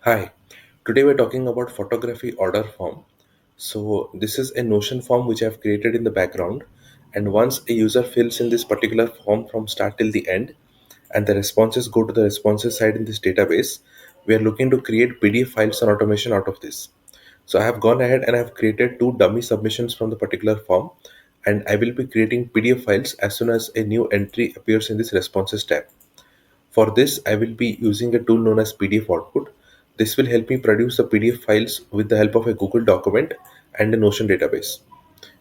Hi, today we're talking about photography order form. So this is a Notion form which I've created in the background, and once a user fills in this particular form from start till the end and the responses go to the responses side in this database, we are looking to create PDF files and automation out of this. So I have gone ahead and I have created two dummy submissions from the particular form, and I will be creating PDF files as soon as a new entry appears in this responses tab. For this, I will be using a tool known as PDFOutput. This will help me produce the PDF files with the help of a Google document and a Notion database.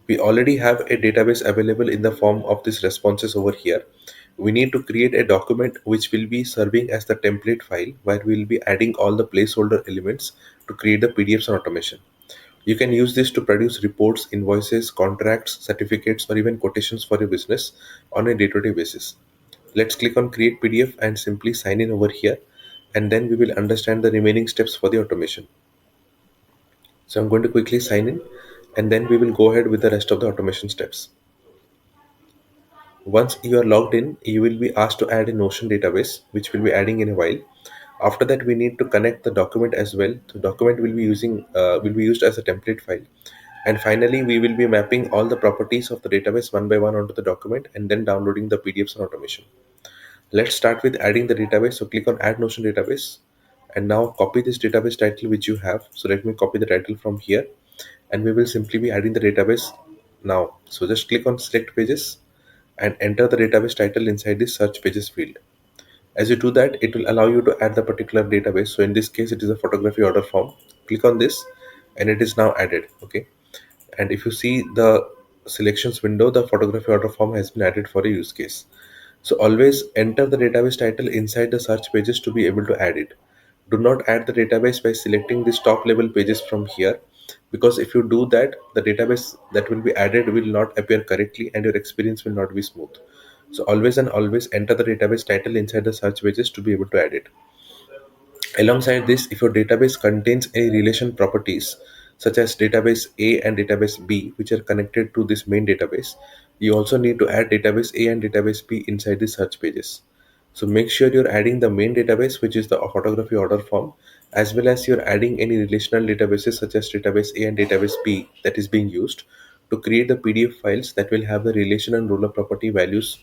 We already have a database available in the form of these responses over here. We need to create a document which will be serving as the template file where we will be adding all the placeholder elements to create the PDFs and automation. You can use this to produce reports, invoices, contracts, certificates, or even quotations for your business on a day-to-day basis. Let's click on create PDF and simply sign in over here, and then we will understand the remaining steps for the automation. So I'm going to quickly sign in, and then we will go ahead with the rest of the automation steps. Once you are logged in, you will be asked to add a Notion database, which we'll be adding in a while. After that, we need to connect the document as well. The document will be used as a template file. And finally, we will be mapping all the properties of the database one by one onto the document and then downloading the PDFs and automation. Let's start with adding the database. So click on add Notion database and now copy this database title which you have. So let me copy the title from here and we will simply be adding the database now. So just click on select pages and enter the database title inside this search pages field. As you do that, it will allow you to add the particular database. So in this case, it is a photography order form. Click on this and it is now added. Okay. And if you see the selections window, the photography order form has been added for a use case. So always enter the database title inside the search pages to be able to add it. Do not add the database by selecting these top level pages from here, because if you do that, the database that will be added will not appear correctly and your experience will not be smooth. So always and always enter the database title inside the search pages to be able to add it. Alongside this, if your database contains any relation properties such as database A and database B, which are connected to this main database, you also need to add database A and database B inside the search pages. So make sure you're adding the main database, which is the photography order form, as well as you're adding any relational databases such as database A and database B that is being used to create the PDF files that will have the relation and roller property values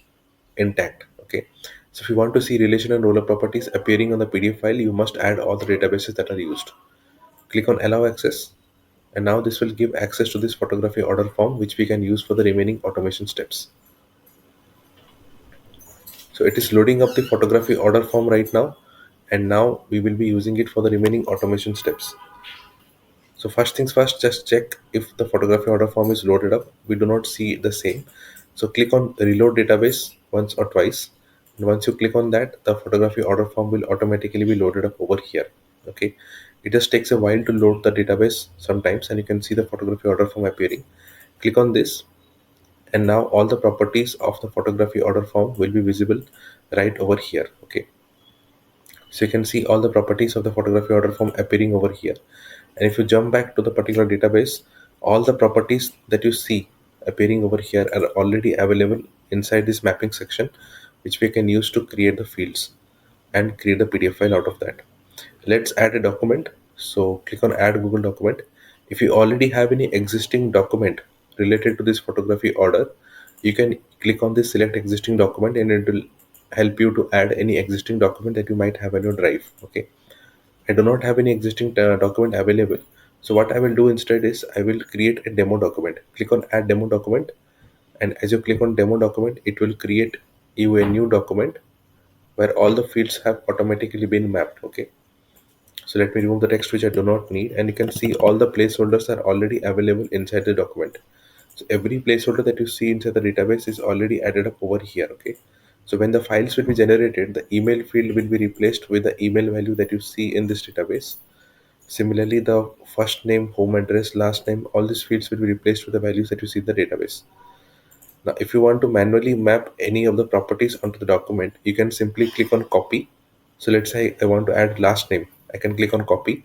intact. Okay. So if you want to see relation and roller properties appearing on the PDF file, you must add all the databases that are used. Click on allow access. And now this will give access to this photography order form, which we can use for the remaining automation steps. So it is loading up the photography order form right now. And now we will be using it for the remaining automation steps. So first things first, just check if the photography order form is loaded up. We do not see the same. So click on reload database once or twice. And once you click on that, the photography order form will automatically be loaded up over here. Okay. It just takes a while to load the database sometimes, and you can see the photography order form appearing. Click on this, and now all the properties of the photography order form will be visible right over here. Okay. So you can see all the properties of the photography order form appearing over here. And if you jump back to the particular database, all the properties that you see appearing over here are already available inside this mapping section, which we can use to create the fields and create the PDF file out of that. Let's add a document. So click on add Google document. If you already have any existing document related to this photography order, you can click on this select existing document and it will help you to add any existing document that you might have on your drive. Okay. I do not have any existing document available. So what I will do instead is I will create a demo document. Click on add demo document, and as you click on demo document, it will create you a new document where all the fields have automatically been mapped. Okay. So let me remove the text which I do not need, and you can see all the placeholders are already available inside the document. So every placeholder that you see inside the database is already added up over here. Okay. So when the files will be generated, the email field will be replaced with the email value that you see in this database. Similarly, the first name, home address, last name, all these fields will be replaced with the values that you see in the database. Now, if you want to manually map any of the properties onto the document, you can simply click on copy. So let's say I want to add last name. I can click on copy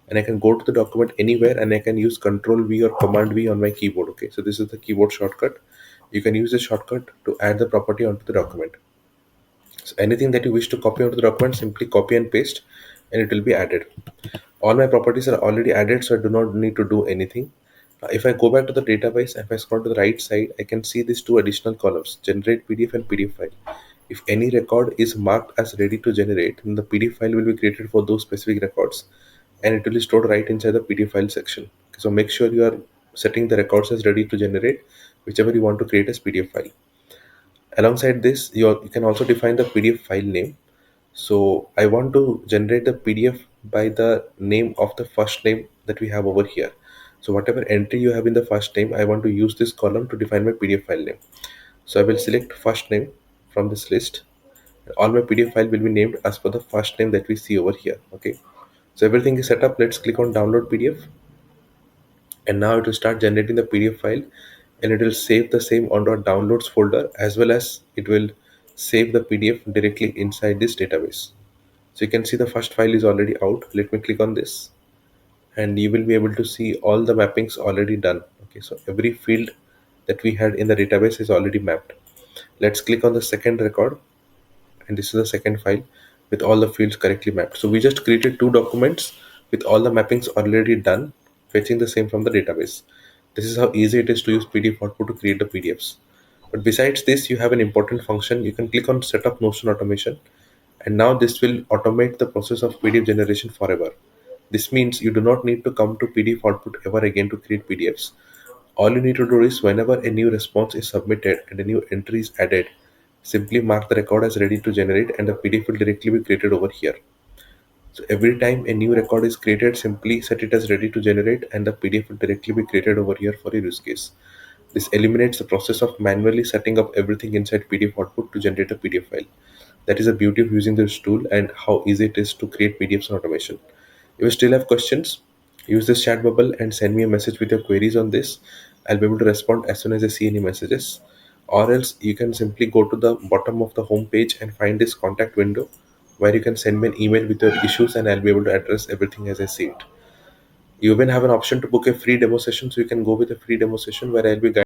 and I can go to the document anywhere and I can use Control V or Command V on my keyboard. Okay, so this is the keyboard shortcut. You can use the shortcut to add the property onto the document. So anything that you wish to copy onto the document, simply copy and paste and it will be added. All my properties are already added, so I do not need to do anything. If I go back to the database, if I scroll to the right side, I can see these two additional columns, generate PDF and PDF file. If any record is marked as ready to generate, then the PDF file will be created for those specific records, and it will be stored right inside the PDF file section. So make sure you are setting the records as ready to generate, whichever you want to create as PDF file. Alongside this, you can also define the PDF file name. So I want to generate the PDF by the name of the first name that we have over here. So whatever entry you have in the first name, I want to use this column to define my PDF file name. So I will select first name from this list. All my PDF file will be named as per the first name that we see over here. Okay. So everything is set up. Let's click on download PDF, and now it will start generating the PDF file, and it will save the same on our downloads folder, as well as it will save the PDF directly inside this database. So you can see the first file is already out. Let me click on this, and you will be able to see all the mappings already done. Okay, so every field that we had in the database is already mapped. Let's click on the second record, and this is the second file with all the fields correctly mapped. So we just created two documents with all the mappings already done, fetching the same from the database. This is how easy it is to use PDF output to create the PDFs. But besides this, you have an important function. You can click on setup Notion automation, and now this will automate the process of PDF generation forever. This means you do not need to come to PDF output ever again to create PDFs. All you need to do is whenever a new response is submitted and a new entry is added, simply mark the record as ready to generate, and the PDF will directly be created over here. So every time a new record is created, simply set it as ready to generate, and the PDF will directly be created over here for your use case. This eliminates the process of manually setting up everything inside PDF output to generate a PDF file. That is the beauty of using this tool and how easy it is to create PDFs on automation. If you still have questions, use this chat bubble and send me a message with your queries on this. I'll be able to respond as soon as I see any messages. Or else you can simply go to the bottom of the home page and find this contact window where you can send me an email with your issues, and I'll be able to address everything as I see it. You even have an option to book a free demo session, so you can go with a free demo session where I'll be guiding